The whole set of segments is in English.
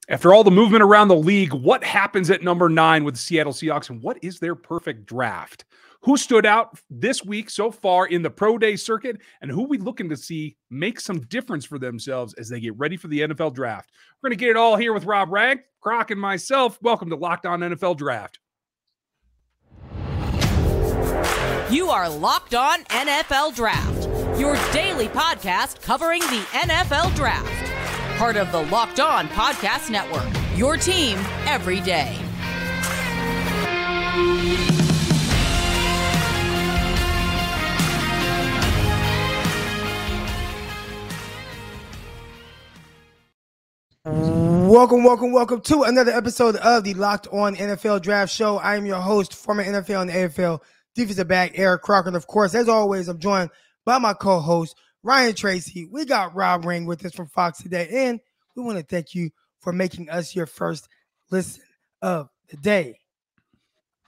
After all the movement around the league, what happens at number 9 with the Seattle Seahawks, and what is their perfect draft? Who stood out this week so far in the pro day circuit, and who we looking to see make some difference for themselves as they get ready for the NFL draft? We're going to get it all here with Rob Ragg, Crock, and myself. Welcome to Locked On NFL Draft. You are Locked On NFL Draft, your daily podcast covering the NFL Draft. Part of the Locked On Podcast Network, your team every day. Welcome to another episode of the Locked On NFL Draft Show. I am your host, former NFL and AFL defensive back Eric Crocker. And of course, as always, I'm joined by my co-host, Ryan Tracy. We got Rob Ring with us from Fox today, and we want to thank you for making us your first listen of the day.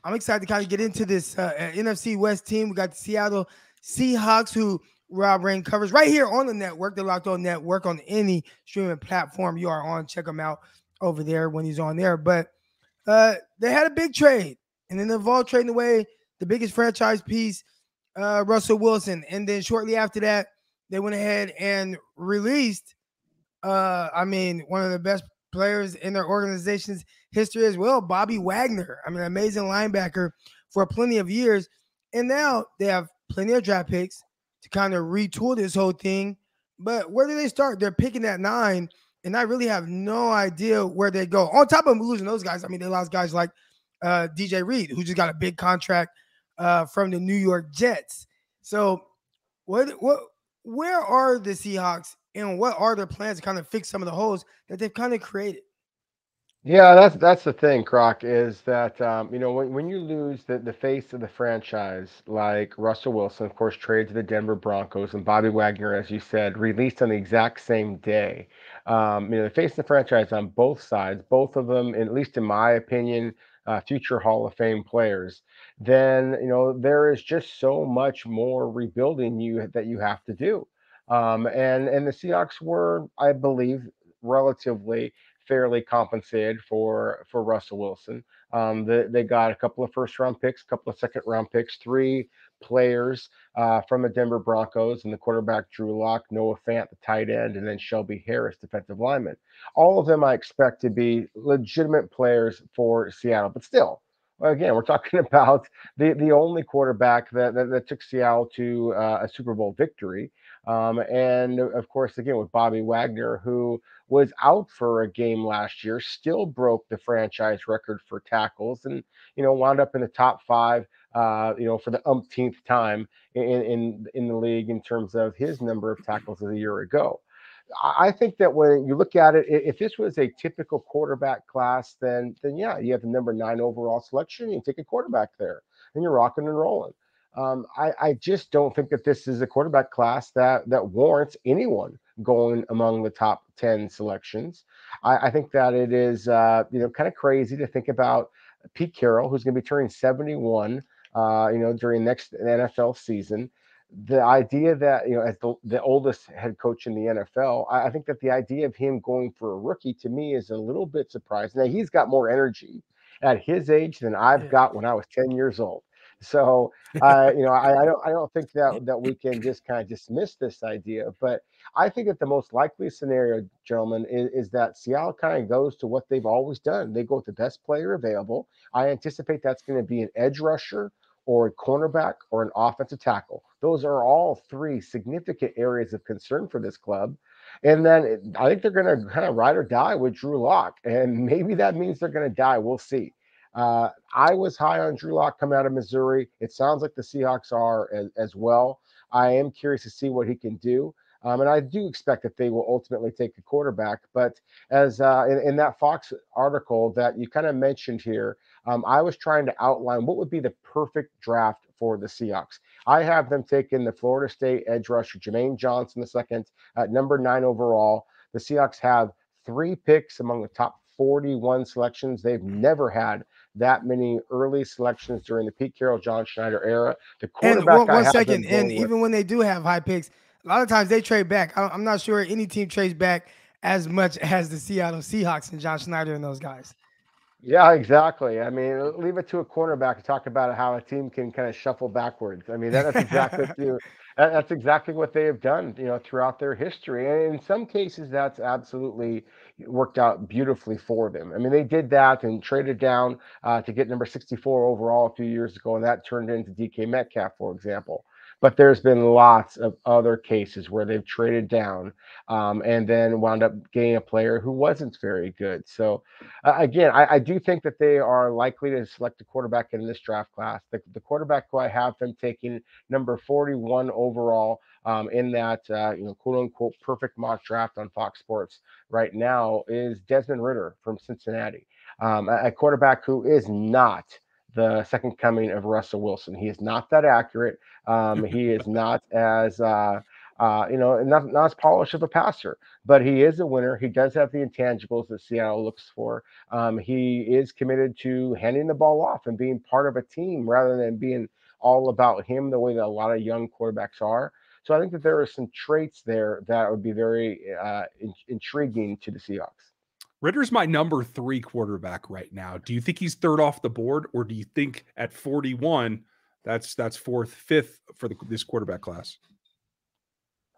I'm excited to kind of get into this NFC West team. We got the Seattle Seahawks, who Rob Ring covers right here on the network, the Locked On Network, on any streaming platform you are on. Check him out over there when he's on there. But they had a big trade, and then they involved trading away the biggest franchise piece, Russell Wilson. And then shortly after that, they went ahead and released, one of the best players in their organization's history as well, Bobby Wagner. Amazing linebacker for plenty of years. And now they have plenty of draft picks to kind of retool this whole thing. But where do they start? They're picking at 9, and I really have no idea where they go. On top of losing those guys, they lost guys like DJ Reed, who just got a big contract from the New York Jets. So where are the Seahawks, and what are their plans to kind of fix some of the holes that they've kind of created? Yeah, that's the thing, Croc, is that, when you lose the face of the franchise, like Russell Wilson, of course, traded to the Denver Broncos, and Bobby Wagner, as you said, released on the exact same day. The face of the franchise on both sides, both of them, at least in my opinion, future Hall of Fame players, then, there is just so much more rebuilding that you have to do. And the Seahawks were, I believe, relatively fairly compensated for Russell Wilson. They got a couple of first-round picks, a couple of second-round picks, 3 players from the Denver Broncos, and the quarterback Drew Lock, Noah Fant, the tight end, and then Shelby Harris, defensive lineman. All of them I expect to be legitimate players for Seattle, but still, again, we're talking about the only quarterback that took Seattle to a Super Bowl victory. And of course, again, with Bobby Wagner, who was out for a game last year, still broke the franchise record for tackles, and wound up in the top 5, for the umpteenth time in the league in terms of his number of tackles a year ago. I think that when you look at it, if this was a typical quarterback class, then yeah, you have the number 9 overall selection. You take a quarterback there, and you're rocking and rolling. I just don't think that this is a quarterback class that warrants anyone going among the top 10 selections. I think that it is kind of crazy to think about Pete Carroll, who's going to be turning 71 during next NFL season. The idea that, as the oldest head coach in the NFL, I think that the idea of him going for a rookie, to me, is a little bit surprising. Now, he's got more energy at his age than I've got when I was 10 years old. So, I don't think that we can just kind of dismiss this idea. But I think that the most likely scenario, gentlemen, is that Seattle kind of goes to what they've always done. They go with the best player available. I anticipate that's going to be an edge rusher, or a cornerback, or an offensive tackle. Those are all 3 significant areas of concern for this club. And then I think they're going to kind of ride or die with Drew Lock. And maybe that means they're going to die. We'll see. I was high on Drew Lock coming out of Missouri. It sounds like the Seahawks are as well. I am curious to see what he can do. And I do expect that they will ultimately take a quarterback. But as in that Fox article that you kind of mentioned here, I was trying to outline what would be the perfect draft for the Seahawks. I have them taking the Florida State edge rusher, Jermaine Johnson, the second, at number 9 overall. The Seahawks have 3 picks among the top 41 selections. They've never had that many early selections during the Pete Carroll, John Schneider era. The quarterback. And one second, and even when they do have high picks, a lot of times they trade back. I'm not sure any team trades back as much as the Seattle Seahawks and John Schneider and those guys. Yeah, exactly. I mean, leave it to a cornerback to talk about how a team can kind of shuffle backwards. I mean, that's exactly that's exactly what they have done, throughout their history. And in some cases, that's absolutely worked out beautifully for them. I mean, they did that and traded down to get number 64 overall a few years ago, and that turned into DK Metcalf, for example. But there's been lots of other cases where they've traded down and then wound up getting a player who wasn't very good. So again, I do think that they are likely to select a quarterback in this draft class. The quarterback who I have them taking number 41 overall in that quote unquote perfect mock draft on Fox Sports right now is Desmond Ritter from Cincinnati, a quarterback who is not the second coming of Russell Wilson. He is not that accurate. He is not as not as polished of a passer, but he is a winner. He does have the intangibles that Seattle looks for. He is committed to handing the ball off and being part of a team rather than being all about him the way that a lot of young quarterbacks are. So I think that there are some traits there that would be very intriguing to the Seahawks. Ritter's my number 3 quarterback right now. Do you think he's third off the board, or do you think at 41 that's 4th, 5th for this quarterback class?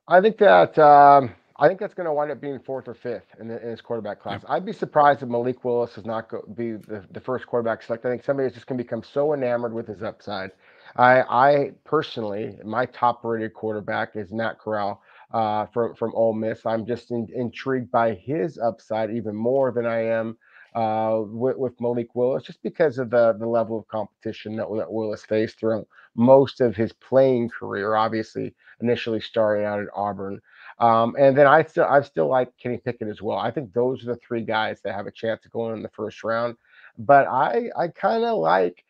I think that's going to wind up being 4th or 5th in his quarterback class. Yeah. I'd be surprised if Malik Willis does not be the first quarterback select. I think somebody is just going to become so enamored with his upside. I personally, my top-rated quarterback is Matt Corral from Ole Miss. I'm just intrigued by his upside even more than I am with Malik Willis, just because of the level of competition that Willis faced throughout most of his playing career. Obviously, initially starting out at Auburn, and then I still like Kenny Pickett as well. I think those are the 3 guys that have a chance to go in the first round. But I kind of like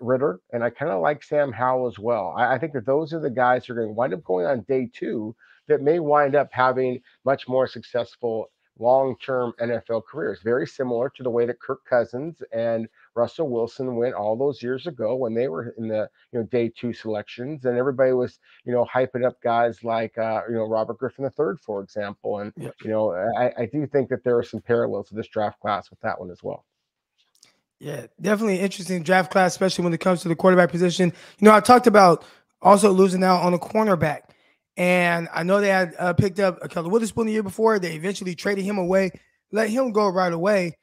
Ritter, and I kind of like Sam Howell as well. I think that those are the guys who are going to wind up going on day 2 that may wind up having much more successful long-term NFL careers, very similar to the way that Kirk Cousins and Russell Wilson went all those years ago when they were in the day 2 selections, and everybody was hyping up guys like Robert Griffin III, for example. And yep. I do think that there are some parallels to this draft class with that one as well. Yeah, definitely interesting draft class, especially when it comes to the quarterback position. I talked about also losing out on a cornerback. And I know they had picked up Keller Witherspoon the year before. They eventually traded him away, let him go right away.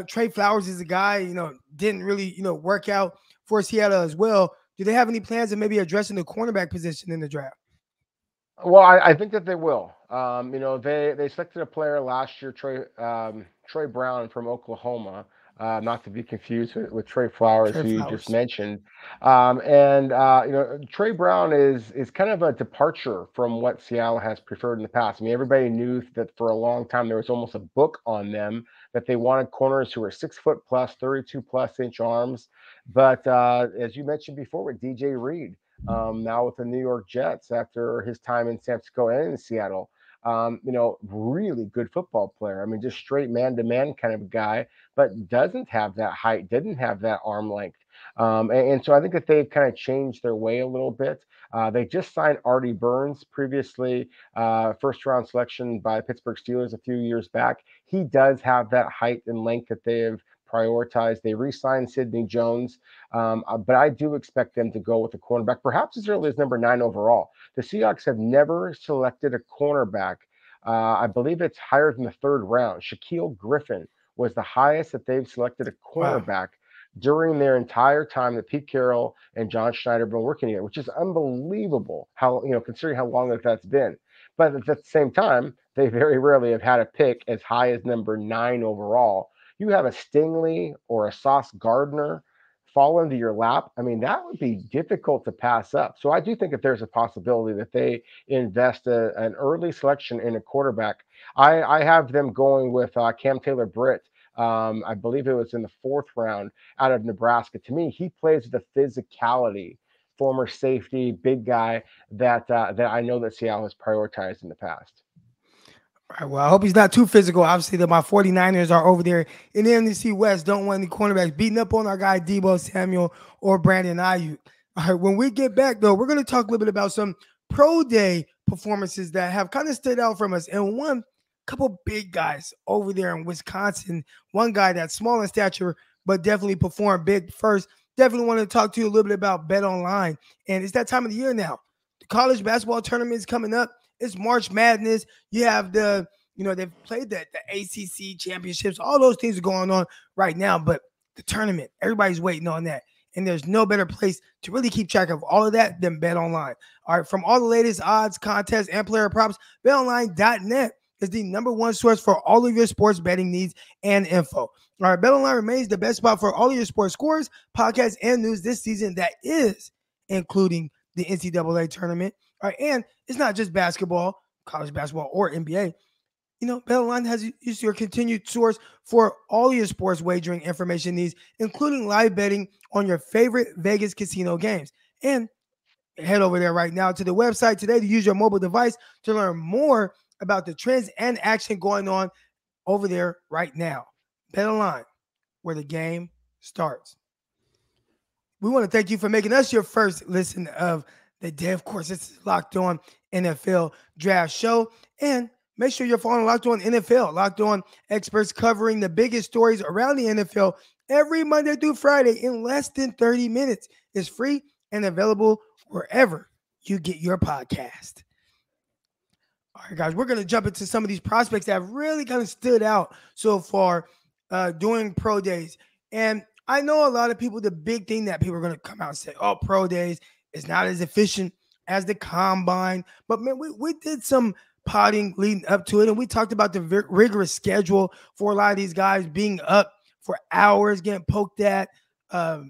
Trey Flowers is a guy, didn't really, work out for Seattle as well. Do they have any plans of maybe addressing the cornerback position in the draft? Well, I think that they will. They selected a player last year, Trey Brown from Oklahoma. Not to be confused with Trey Flowers, who you just mentioned. Trey Brown is kind of a departure from what Seattle has preferred in the past. I mean, everybody knew that for a long time there was almost a book on them that they wanted corners who were 6 foot plus, 32 plus inch arms. But as you mentioned before with DJ Reed, now with the New York Jets after his time in San Francisco and in Seattle, really good football player. I mean, just straight man-to-man kind of guy, but doesn't have that height, didn't have that arm length. And so I think that they've kind of changed their way a little bit. They just signed Artie Burns, previously first-round selection by Pittsburgh Steelers a few years back. He does have that height and length that they have prioritized. They re-signed Sidney Jones, but I do expect them to go with a cornerback, perhaps as early as number 9 overall. The Seahawks have never selected a cornerback. I believe it's higher than the 3rd round. Shaquille Griffin was the highest that they've selected a cornerback during their entire time that Pete Carroll and John Schneider have been working together, which is unbelievable how, considering how long that's been. But at the same time, they very rarely have had a pick as high as number 9 overall. You have a Stingley or a Sauce Gardner fall into your lap. I mean, that would be difficult to pass up. So I do think that there's a possibility that they invest an early selection in a quarterback. I have them going with Cam Taylor-Britt. I believe it was in the 4th round out of Nebraska. To me, he plays with the physicality, former safety, big guy that I know that Seattle has prioritized in the past. All right, well, I hope he's not too physical. Obviously, my 49ers are over there in the NFC West. Don't want any cornerbacks beating up on our guy Deebo Samuel or Brandon Ayuk. All right, when we get back, though, we're going to talk a little bit about some pro day performances that have kind of stood out from us. And one couple big guys over there in Wisconsin. One guy that's small in stature, but definitely performed big. First, definitely want to talk to you a little bit about BetOnline. And it's that time of the year now. The college basketball tournament is coming up. It's March Madness. You have they've played the ACC championships. All those things are going on right now. But the tournament, everybody's waiting on that. And there's no better place to really keep track of all of that than BetOnline. All right, from all the latest odds, contests, and player props, BetOnline.net is the #1 source for all of your sports betting needs and info. All right, BetOnline remains the best spot for all of your sports scores, podcasts, and news this season. That is including the NCAA tournament. All right, and it's not just basketball, college basketball, or NBA. BetOnline is your continued source for all your sports wagering information needs, including live betting on your favorite Vegas casino games. And head over there right now to the website today to use your mobile device to learn more about the trends and action going on over there right now. BetOnline, where the game starts. We want to thank you for making us your first listen of the day. Of course, it's Locked On NFL Draft Show. And make sure you're following Locked On NFL. Locked On experts covering the biggest stories around the NFL every Monday through Friday in less than 30 minutes. It's free and available wherever you get your podcast. All right, guys, we're going to jump into some of these prospects that have really kind of stood out so far during pro days. And I know a lot of people, the big thing that people are going to come out and say, oh, pro days is not as efficient as the combine. But, man, we did some potting leading up to it, and we talked about the rigorous schedule for a lot of these guys being up for hours, getting poked at,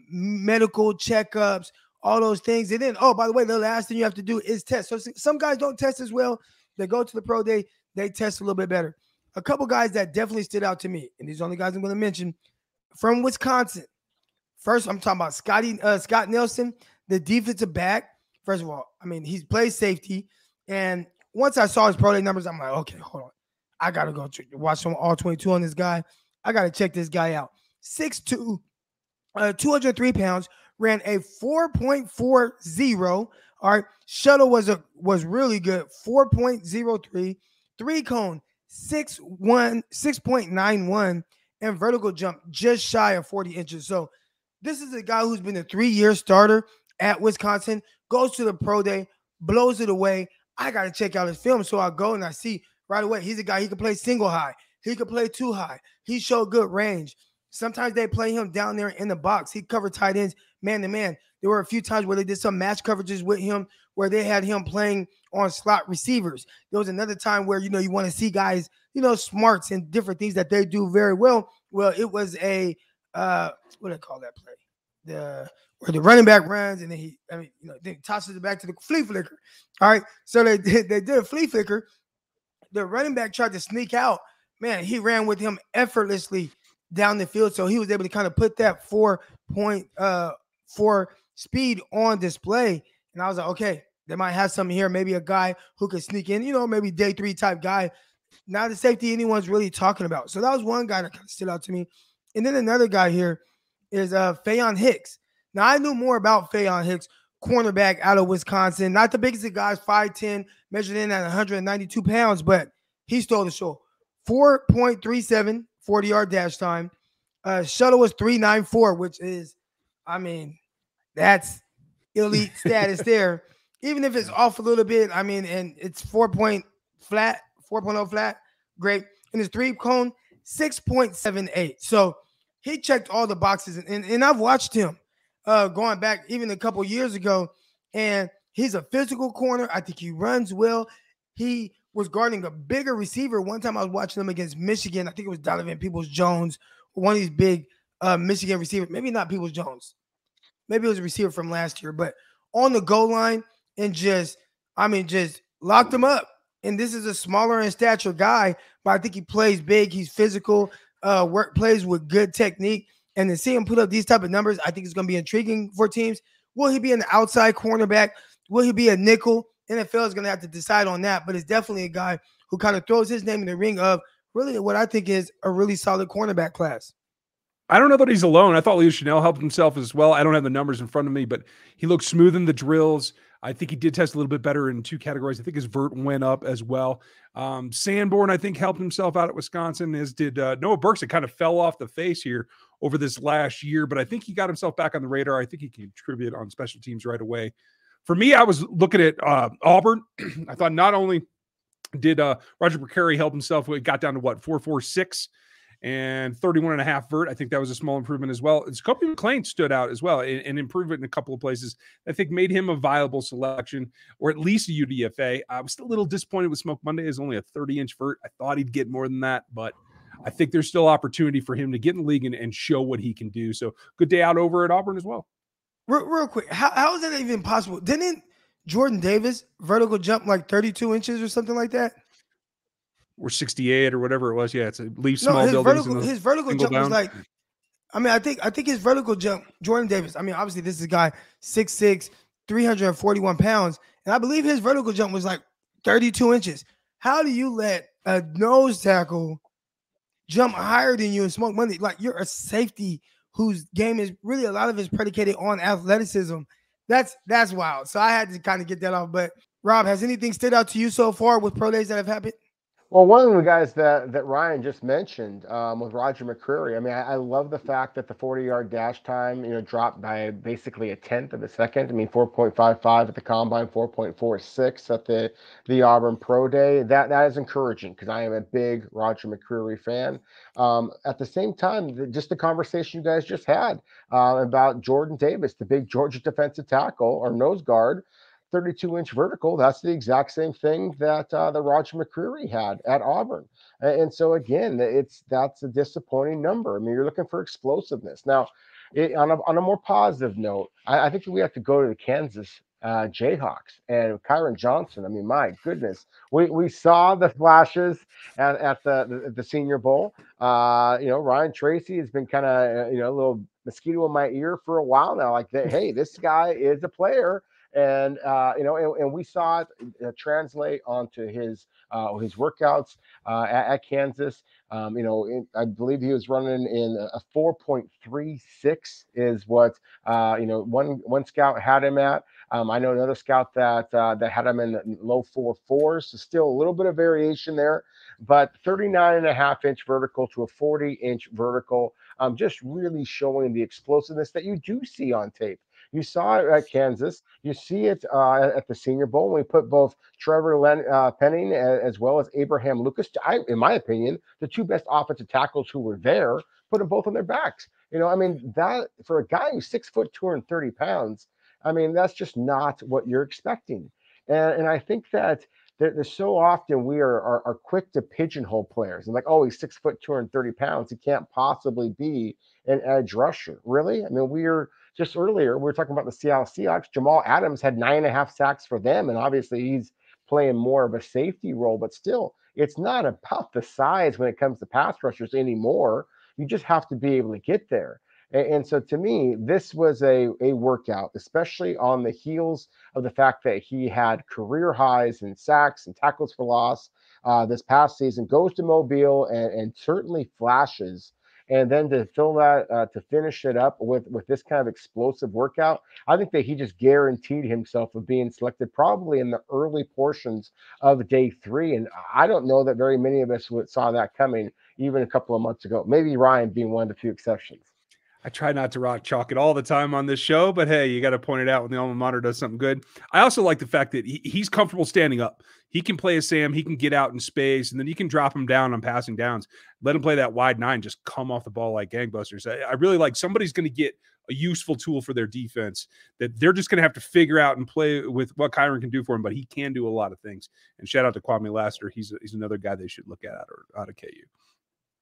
medical checkups, all those things. And then, oh, by the way, the last thing you have to do is test. So some guys don't test as well. They go to the pro day, they test a little bit better. A couple guys that definitely stood out to me, and these are the only guys I'm going to mention, from Wisconsin. First, I'm talking about Scott Nelson, the defensive back. First of all, I mean, he plays safety. And once I saw his pro day numbers, I'm like, okay, hold on. I got to go watch some all 22 on this guy. I got to check this guy out. 6'2", 203 pounds, ran a 4.40. All right. Shuttle was really good. 4.03. 3-cone, 6.91. And vertical jump just shy of 40 inches. So this is a guy who's been a 3-year starter at Wisconsin, goes to the pro day, blows it away. I got to check out his film. So I go and I see right away, he's a guy, he can play single high. He could play two high. He showed good range. Sometimes they play him down there in the box. He covered tight ends man to man. There were a few times where they did some match coverages with him where they had him playing on slot receivers. There was another time where, you want to see guys, smarts and different things that they do very well. Well, it was a, what do they call that play? Where the running back runs and then then tosses it back to the flea flicker. All right. So they did a flea flicker. The running back tried to sneak out. Man, he ran with him effortlessly down the field. So he was able to kind of put that 4.4 speed on display. And I was like, okay, they might have something here. Maybe a guy who could sneak in, maybe day 3 type guy. Not the safety anyone's really talking about. So that was one guy that kind of stood out to me. And then another guy here is Faion Hicks. Now, I knew more about Faion Hicks, cornerback out of Wisconsin. Not the biggest of guys, 5'10", measured in at 192 pounds, but he stole the show. 4.37 40-yard dash time. Shuttle was 3.94, which is, that's elite status there. Even if it's off a little bit, and it's 4.0 flat, great. And his 3-cone, 6.78. So he checked all the boxes, and I've watched him going back even a couple years ago, and he's a physical corner. I think he runs well. He was guarding a bigger receiver. One time I was watching him against Michigan. I think it was Donovan Peoples-Jones, one of these big Michigan receivers. Maybe not Peoples-Jones. Maybe it was a receiver from last year, but on the goal line and just locked him up. And this is a smaller in stature guy, but I think he plays big. He's physical, plays with good technique. And to see him put up these type of numbers, I think it's going to be intriguing for teams. Will he be an outside cornerback? Will he be a nickel? NFL is going to have to decide on that, but it's definitely a guy who kind of throws his name in the ring of really what I think is a really solid cornerback class. I don't know that he's alone. I thought Leo Chanel helped himself as well. I don't have the numbers in front of me, but he looks smooth in the drills. I think he did test a little bit better in 2 categories. I think his vert went up as well. Sanborn, I think, helped himself out at Wisconsin, as did Noah Burks. It kind of fell off the face here over this last year, but I think he got himself back on the radar. I think he can contribute on special teams right away. For me, I was looking at Auburn. I thought not only did Roger McCreary help himself, it got down to 4.46 and 31.5 vert. I think that was a small improvement as well. Scotty McClain stood out as well and improved it in a couple of places. I think made him a viable selection, or at least a UDFA. I was still a little disappointed with Smoke Monday as only a 30-inch vert. I thought he'd get more than that, but I think there's still opportunity for him to get in the league and show what he can do. So good day out over at Auburn as well. Real quick, how is that even possible? Didn't Jordan Davis vertical jump like 32 inches or something like that? Or 68 or whatever it was. Yeah, it's at least small buildings. His vertical jump was like, I think his vertical jump, Jordan Davis, obviously this is a guy 6'6", 341 pounds, and I believe his vertical jump was like 32 inches. How do you let a nose tackle jump higher than you and Smoke Monday? Like, you're a safety whose game is really, a lot of it is predicated on athleticism. That's wild. So I had to kind of get that off. But Rob, has anything stood out to you so far with pro days that have happened? Well, one of the guys that Ryan just mentioned was Roger McCreary. I love the fact that the 40-yard dash time, dropped by basically a tenth of a second. 4.55 at the combine, 4.46 at the Auburn Pro Day. That is encouraging because I am a big Roger McCreary fan. At the same time, just the conversation you guys just had about Jordan Davis, the big Georgia defensive tackle or nose guard, 32-inch vertical. That's the exact same thing that the Roger McCreary had at Auburn. And so, again, that's a disappointing number. You're looking for explosiveness. Now, on a more positive note, I think we have to go to the Kansas Jayhawks and Kyron Johnson. My goodness, we saw the flashes at the Senior Bowl. Ryan Tracy has been kind of a little mosquito in my ear for a while now. Like that, hey, this guy is a player. And and we saw it translate onto his workouts at Kansas. I believe he was running in a 4.36 is what one scout had him at. I know another scout that had him in the low 4.4s. So still a little bit of variation there, but 39.5-inch vertical to a 40-inch vertical. Just really showing the explosiveness that you do see on tape. You saw it at Kansas. You see it at the Senior Bowl when we put both Trevor Penning as well as Abraham Lucas, in my opinion, the two best offensive tackles who were there, put them both on their backs. That for a guy who's 6 foot, 230 pounds, that's just not what you're expecting. And I think that there's so often we are quick to pigeonhole players and like, oh, he's 6 foot, 230 pounds. He can't possibly be an edge rusher. Really? Just earlier, we were talking about the Seattle Seahawks. Jamal Adams had 9.5 sacks for them, and obviously he's playing more of a safety role, but still, it's not about the size when it comes to pass rushers anymore. You just have to be able to get there. And so to me, this was a workout, especially on the heels of the fact that he had career highs in sacks and tackles for loss this past season, goes to Mobile and certainly flashes. And then to fill that, to finish it up with this kind of explosive workout, I think that he just guaranteed himself of being selected probably in the early portions of day 3. And I don't know that very many of us saw that coming even a couple of months ago. Maybe Ryan being one of the few exceptions. I try not to rock chalk it all the time on this show, but hey, you got to point it out when the alma mater does something good. I also like the fact that he's comfortable standing up. He can play a Sam. He can get out in space, and then you can drop him down on passing downs. Let him play that wide 9, just come off the ball like gangbusters. I really like somebody's going to get a useful tool for their defense that they're just going to have to figure out and play with what Kyron can do for him, but he can do a lot of things. And shout out to Kwame Lassiter. He's another guy they should look at out of KU.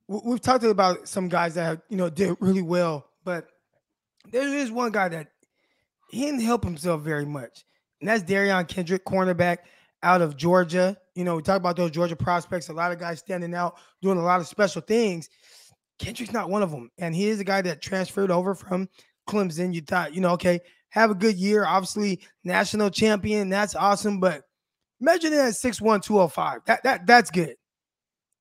We've talked about some guys that did really well, but there is one guy that he didn't help himself very much, and that's Darion Kendrick, cornerback out of Georgia. We talk about those Georgia prospects, a lot of guys standing out, doing a lot of special things. Kendrick's not one of them, and he is a guy that transferred over from Clemson. You thought, okay, have a good year, obviously national champion, that's awesome, but measure that at 6'1", 205. That's good.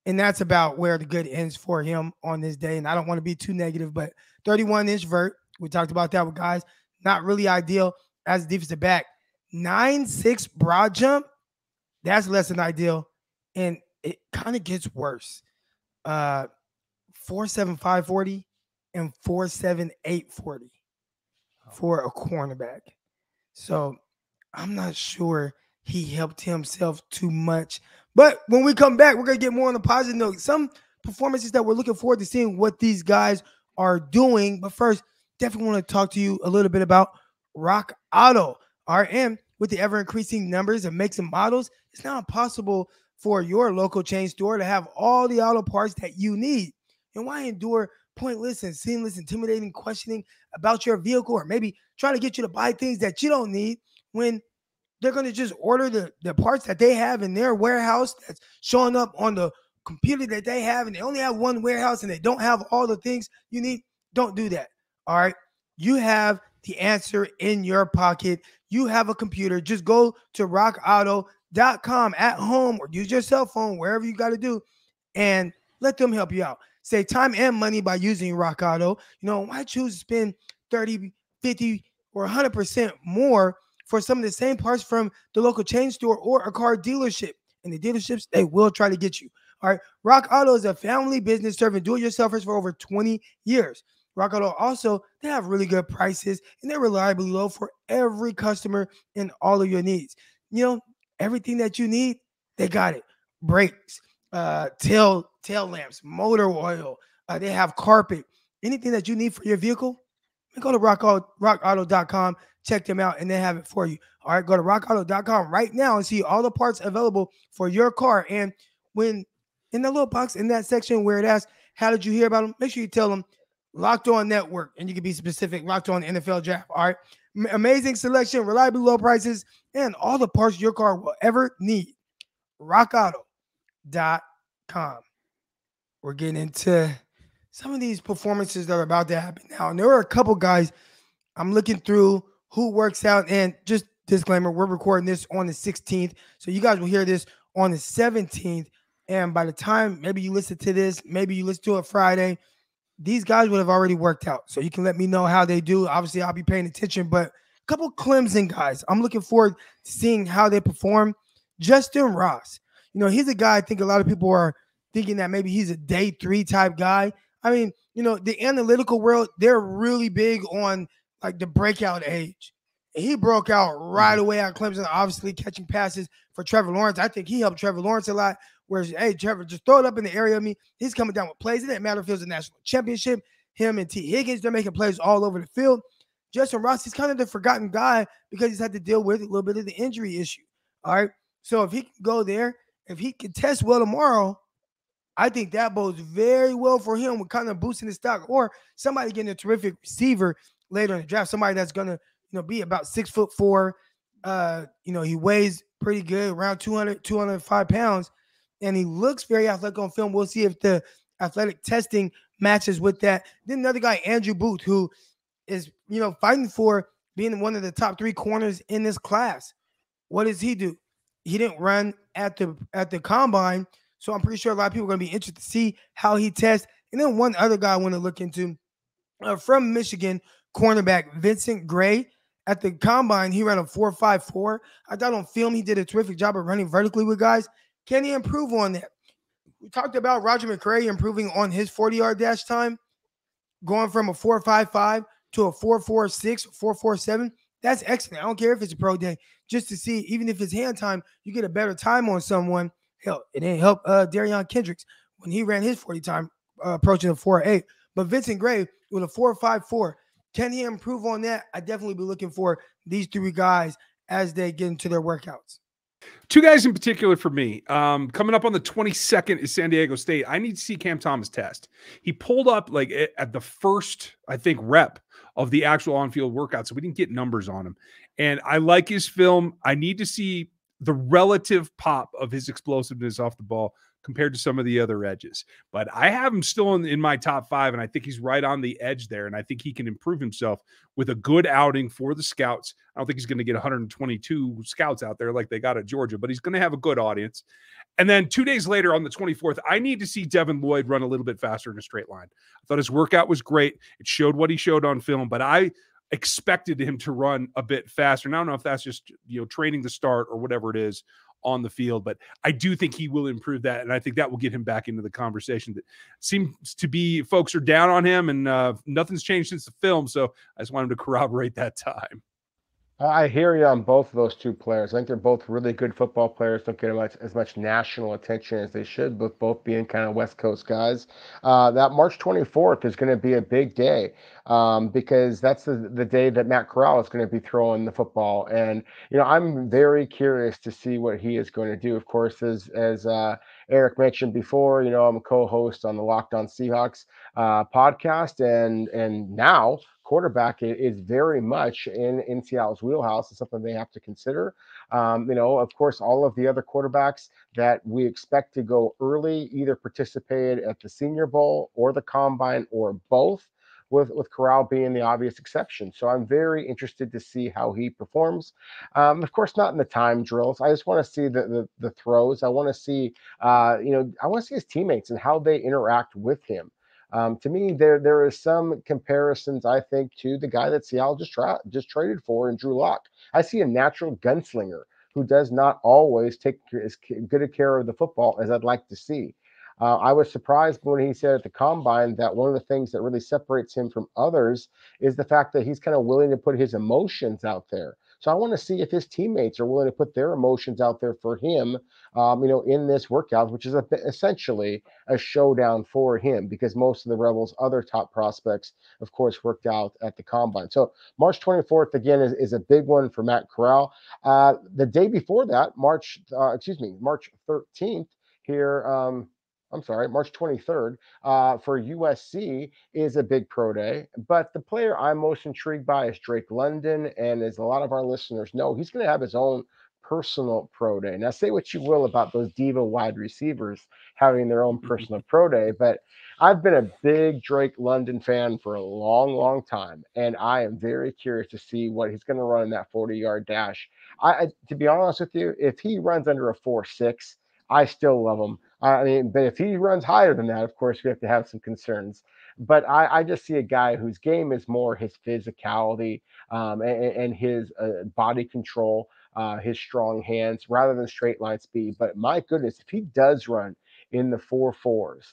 And that's about where the good ends for him on this day. And I don't want to be too negative, but 31-inch vert. We talked about that with guys. Not really ideal as a defensive back. 9.6 broad jump, that's less than ideal. And it kind of gets worse. 4.75 40 and 4.78 40 for a cornerback. So I'm not sure he helped himself too much. But when we come back, we're going to get more on the positive note. Some performances that we're looking forward to seeing what these guys are doing. But first, definitely want to talk to you a little bit about Rock Auto. RM, with the ever-increasing numbers of makes and models, it's now possible for your local chain store to have all the auto parts that you need. And why endure pointless and seamless, intimidating questioning about your vehicle, or maybe trying to get you to buy things that you don't need when they're going to just order the parts that they have in their warehouse that's showing up on the computer that they have, and they only have one warehouse and they don't have all the things you need? Don't do that. All right. You have the answer in your pocket. You have a computer. Just go to rockauto.com at home or use your cell phone, wherever you got to do, and let them help you out. Save time and money by using Rock Auto. You know, why choose to spend 30, 50, or 100% more for some of the same parts from the local chain store or a car dealership? And the dealerships, they will try to get you. All right. Rock Auto is a family business serving do-it-yourselfers for over 20 years. Rock Auto also, they have really good prices, and they're reliably low for every customer and all of your needs. You know, everything that you need, they got it. Brakes, tail lamps, motor oil. They have carpet. Anything that you need for your vehicle, go to rockauto.com, check them out, and they have it for you. All right, go to rockauto.com right now and see all the parts available for your car. And when in the little box in that section where it asks, how did you hear about them? Make sure you tell them Locked On Network, and you can be specific, Locked On NFL Draft. All right, amazing selection, reliably low prices, and all the parts your car will ever need. rockauto.com. We're getting into some of these performances that are about to happen now. And there are a couple guys I'm looking through who works out. And just disclaimer, we're recording this on the 16th. So you guys will hear this on the 17th. And by the time maybe you listen to this, maybe you listen to it Friday, these guys would have already worked out. So you can let me know how they do. Obviously, I'll be paying attention. But a couple Clemson guys, I'm looking forward to seeing how they perform. Justin Ross. You know, he's a guy I think a lot of people are thinking that maybe he's a day 3 type guy. I mean, you know, the analytical world, they're really big on like the breakout age. And he broke out right away at Clemson, obviously catching passes for Trevor Lawrence. I think he helped Trevor Lawrence a lot. Whereas, hey, Trevor, just throw it up in the area of me. He's coming down with plays. It didn't matter if it was a national championship. Him and T. Higgins, they're making plays all over the field. Justin Ross, he's kind of the forgotten guy because he's had to deal with a little bit of the injury issue. All right. So if he can go there, if he can test well tomorrow, I think that bodes very well for him with kind of boosting his stock, or somebody getting a terrific receiver later in the draft, somebody that's going to, you know, be about 6'4". You know, he weighs pretty good, around 205 pounds, and he looks very athletic on film. We'll see if the athletic testing matches with that. Then another guy, Andrew Booth, who is, you know, fighting for being one of the top 3 corners in this class. What does he do? He didn't run at the combine, so I'm pretty sure a lot of people are going to be interested to see how he tests. And then one other guy I want to look into, from Michigan, cornerback Vincent Gray. At the combine, he ran a 4.54. I thought on film he did a terrific job of running vertically with guys. Can he improve on that? We talked about Roger McCreary improving on his 40-yard dash time, going from a 4.55 to a 4.46, 4.47. That's excellent. I don't care if it's a pro day, just to see, even if it's hand time, you get a better time on someone. Hell, it didn't help Darion Kendricks when he ran his 40 time, approaching a 4.8. But Vincent Gray with a 4.54. Can he improve on that? I definitely be looking for these 3 guys as they get into their workouts. 2 guys in particular for me. Coming up on the 22nd is San Diego State. I need to see Cam Thomas test. He pulled up like at the first, I think, rep of the actual on-field workout, so we didn't get numbers on him. And I like his film. I need to see the relative pop of his explosiveness off the ball compared to some of the other edges. But I have him still in my top 5, and I think he's right on the edge there, and I think he can improve himself with a good outing for the scouts. I don't think he's going to get 122 scouts out there like they got at Georgia, but he's going to have a good audience. And then 2 days later on the 24th, I need to see Devin Lloyd run a little bit faster in a straight line. I thought his workout was great. It showed what he showed on film, but expected him to run a bit faster. And I don't know if that's just, training to start or whatever it is on the field, but I do think he will improve that. And I think that will get him back into the conversation. That seems to be folks are down on him, and nothing's changed since the film. So I just wanted to corroborate that time. I hear you on both of those two players. I think they're both really good football players. Don't get as much national attention as they should, with both being kind of West Coast guys. That March 24th is going to be a big day because that's the day that Matt Corral is going to be throwing the football. And, I'm very curious to see what he is going to do. Of course, as Eric mentioned before, I'm a co-host on the Locked On Seahawks podcast, and now quarterback is very much in Seattle's wheelhouse. It's something they have to consider. Of course, all of the other quarterbacks that we expect to go early either participated at the Senior Bowl or the Combine or both, with Corral being the obvious exception. So I'm very interested to see how he performs. Of course, not in the time drills. I just want to see the throws. I want to see, I want to see his teammates and how they interact with him. To me, there is some comparisons, I think, to the guy that Seattle just traded for in Drew Lock. I see a natural gunslinger who does not always take as good a care of the football as I'd like to see. I was surprised when he said at the Combine that one of the things that really separates him from others is the fact that he's kind of willing to put his emotions out there. So I want to see if his teammates are willing to put their emotions out there for him, in this workout, which is essentially a showdown for him, because most of the Rebels' other top prospects, of course, worked out at the Combine. So March 24th, again, is a big one for Matt Corral. The day before that, March 13th here, March 23rd for USC is a big pro day. But the player I'm most intrigued by is Drake London. And as a lot of our listeners know, he's going to have his own personal pro day. Now, say what you will about those diva wide receivers having their own personal pro day, but I've been a big Drake London fan for a long, long time. And I am very curious to see what he's going to run in that 40-yard dash. To be honest with you, if he runs under a 4.6, I still love him. But if he runs higher than that, of course, we have to have some concerns. But I just see a guy whose game is more his physicality and his body control, his strong hands, rather than straight line speed. But my goodness, if he does run in the 4.4s,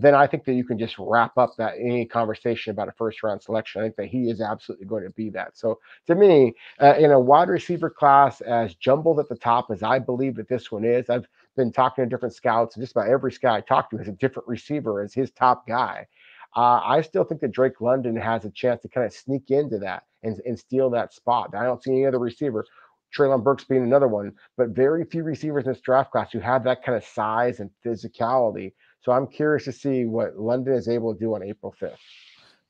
then I think that you can just wrap up any conversation about a first-round selection. I think that he is absolutely going to be that. So to me, in a wide receiver class as jumbled at the top as I believe that this one is, I've been talking to different scouts, and just about every scout I talk to has a different receiver as his top guy. I still think that Drake London has a chance to kind of sneak into that and steal that spot. I don't see any other receiver, Treylon Burks being another one, but very few receivers in this draft class who have that kind of size and physicality. So I'm curious to see what London is able to do on April 5th.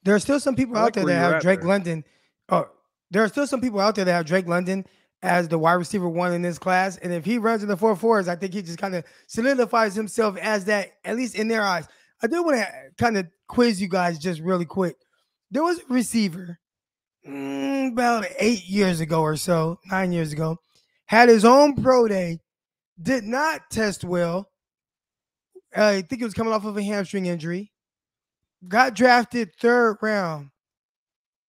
There are still some people out there that have Drake London. There are still some people out there that have Drake London as the wide receiver one in this class. And if he runs in the 4.4s, I think he just kind of solidifies himself as that, at least in their eyes. I do want to kind of quiz you guys just really quick. There was a receiver about 8 years ago or so, 9 years ago, had his own pro day, did not test well. I think he was coming off of a hamstring injury, got drafted 3rd round,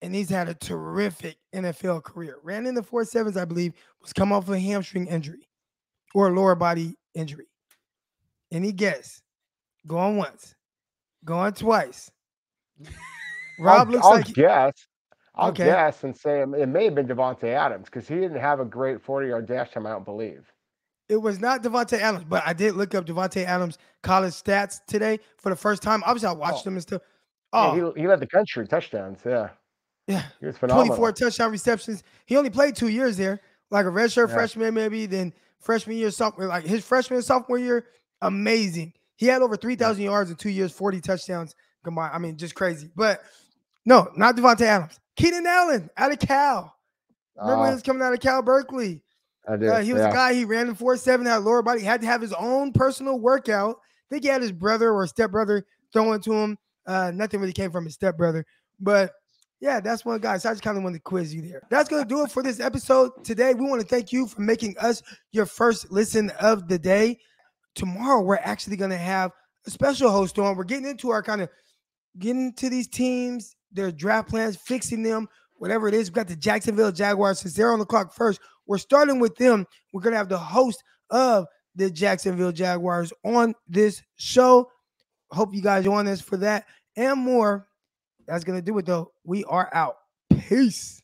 and he's had a terrific NFL career. Ran in the 4.7s, I believe, was come off a hamstring injury or a lower body injury. Any guess? Going once, going twice. Rob looks like I'll guess and say it may have been Devonte Adams, because he didn't have a great 40-yard dash time, I don't believe. It was not Devonte Adams, but I did look up Devonte Adams' college stats today for the first time. Obviously, I watched them and stuff. Yeah, he led the country touchdowns, yeah. Yeah, he was phenomenal. 24 touchdown receptions. He only played 2 years there, like a redshirt freshman maybe, then freshman year, sophomore. Like his freshman and sophomore year, amazing. He had over 3,000 yards in 2 years, 40 touchdowns combined. I mean, just crazy. But no, not Devonte Adams. Keenan Allen out of Cal. Remember when he was coming out of Cal Berkeley? I did. He was a guy, he ran the 4.7, had lower body, had to have his own personal workout. I think he had his brother or stepbrother throwing to him. Nothing really came from his stepbrother. But yeah, that's one guy. So I just kind of wanted to quiz you there. That's going to do it for this episode today. We want to thank you for making us your first listen of the day. Tomorrow, we're actually going to have a special host on. We're getting into our getting to these teams, their draft plans, fixing them, whatever it is. We've got the Jacksonville Jaguars. Since they're on the clock first, we're starting with them. We're going to have the host of the Jacksonville Jaguars on this show. Hope you guys join us for that and more. That's going to do it, though. We are out. Peace.